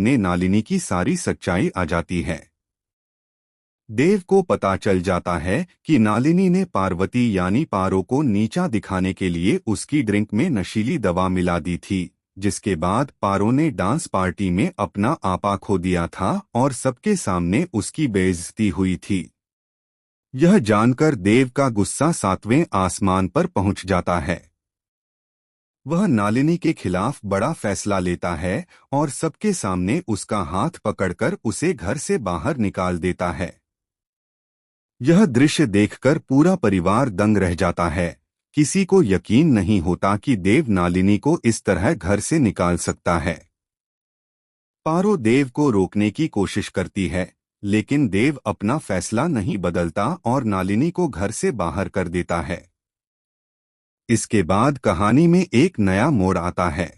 सामने नालिनी की सारी सच्चाई आ जाती है। देव को पता चल जाता है कि नालिनी ने पार्वती यानी पारो को नीचा दिखाने के लिए उसकी ड्रिंक में नशीली दवा मिला दी थी, जिसके बाद पारो ने डांस पार्टी में अपना आपा खो दिया था और सबके सामने उसकी बेइज्जती हुई थी। यह जानकर देव का गुस्सा 7वें आसमान पर पहुंच जाता है। वह नालिनी के खिलाफ बड़ा फैसला लेता है और सबके सामने उसका हाथ पकड़कर उसे घर से बाहर निकाल देता है। यह दृश्य देखकर पूरा परिवार दंग रह जाता है। किसी को यकीन नहीं होता कि देव नालिनी को इस तरह घर से निकाल सकता है। पारो देव को रोकने की कोशिश करती है, लेकिन देव अपना फैसला नहीं बदलता और नालिनी को घर से बाहर कर देता है। इसके बाद कहानी में एक नया मोड़ आता है।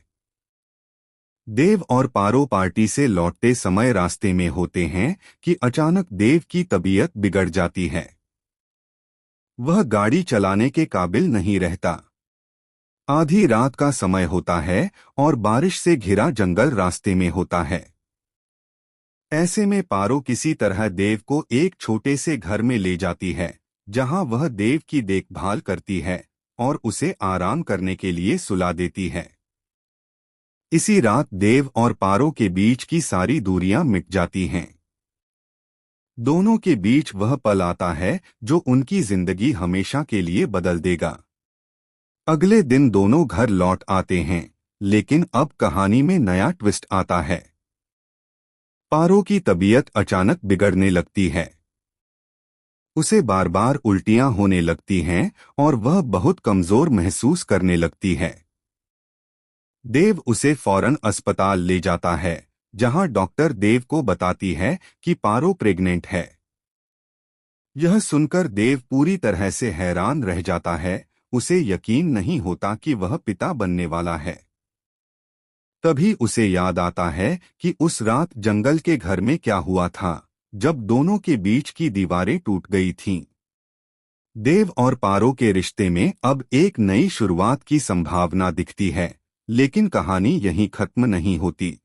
देव और पारो पार्टी से लौटते समय रास्ते में होते हैं कि अचानक देव की तबीयत बिगड़ जाती है। वह गाड़ी चलाने के काबिल नहीं रहता। आधी रात का समय होता है और बारिश से घिरा जंगल रास्ते में होता है। ऐसे में पारो किसी तरह देव को एक छोटे से घर में ले जाती है, जहां वह देव की देखभाल करती है और उसे आराम करने के लिए सुला देती है। इसी रात देव और पारो के बीच की सारी दूरियां मिट जाती हैं। दोनों के बीच वह पल आता है जो उनकी जिंदगी हमेशा के लिए बदल देगा। अगले दिन दोनों घर लौट आते हैं, लेकिन अब कहानी में नया ट्विस्ट आता है। पारो की तबीयत अचानक बिगड़ने लगती है। उसे बार बार उल्टियां होने लगती हैं और वह बहुत कमजोर महसूस करने लगती है। देव उसे फौरन अस्पताल ले जाता है, जहां डॉक्टर देव को बताती है कि पारो प्रेग्नेंट है। यह सुनकर देव पूरी तरह से हैरान रह जाता है। उसे यकीन नहीं होता कि वह पिता बनने वाला है। तभी उसे याद आता है कि उस रात जंगल के घर में क्या हुआ था, जब दोनों के बीच की दीवारें टूट गई थीं। देव और पारो के रिश्ते में अब एक नई शुरुआत की संभावना दिखती है, लेकिन कहानी यहीं खत्म नहीं होती।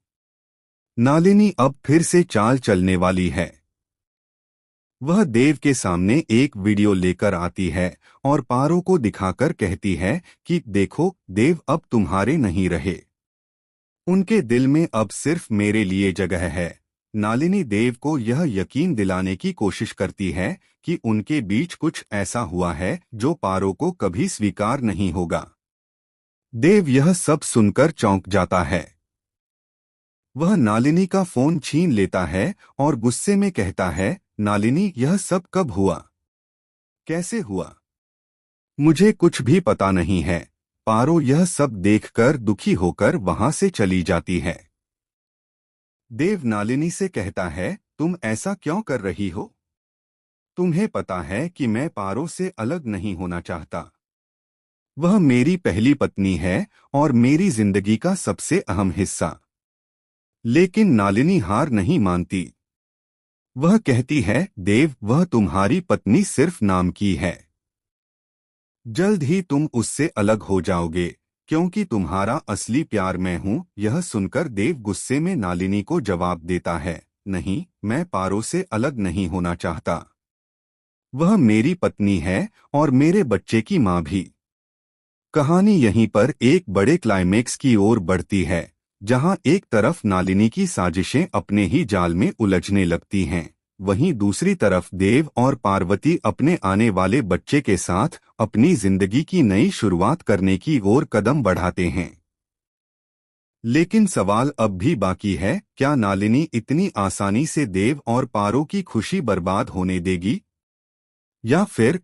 नालिनी अब फिर से चाल चलने वाली है। वह देव के सामने एक वीडियो लेकर आती है और पारो को दिखाकर कहती है कि देखो, देव अब तुम्हारे नहीं रहे। उनके दिल में अब सिर्फ मेरे लिए जगह है। नालिनी देव को यह यकीन दिलाने की कोशिश करती है कि उनके बीच कुछ ऐसा हुआ है जो पारो को कभी स्वीकार नहीं होगा। देव यह सब सुनकर चौंक जाता है। वह नालिनी का फोन छीन लेता है और गुस्से में कहता है, नालिनी, यह सब कब हुआ? कैसे हुआ? मुझे कुछ भी पता नहीं है। पारो यह सब देखकर दुखी होकर वहां से चली जाती है। देव नालिनी से कहता है, तुम ऐसा क्यों कर रही हो? तुम्हें पता है कि मैं पारो से अलग नहीं होना चाहता। वह मेरी पहली पत्नी है और मेरी जिंदगी का सबसे अहम हिस्सा। लेकिन नालिनी हार नहीं मानती। वह कहती है, देव, वह तुम्हारी पत्नी सिर्फ नाम की है। जल्द ही तुम उससे अलग हो जाओगे, क्योंकि तुम्हारा असली प्यार मैं हूं। यह सुनकर देव गुस्से में नालिनी को जवाब देता है, नहीं, मैं पारो से अलग नहीं होना चाहता। वह मेरी पत्नी है और मेरे बच्चे की मां भी। कहानी यहीं पर एक बड़े क्लाइमेक्स की ओर बढ़ती है, जहां एक तरफ नालिनी की साजिशें अपने ही जाल में उलझने लगती हैं, वहीं दूसरी तरफ देव और पार्वती अपने आने वाले बच्चे के साथ अपनी जिंदगी की नई शुरुआत करने की ओर कदम बढ़ाते हैं। लेकिन सवाल अब भी बाकी है, क्या नालिनी इतनी आसानी से देव और पारो की खुशी बर्बाद होने देगी? या फिर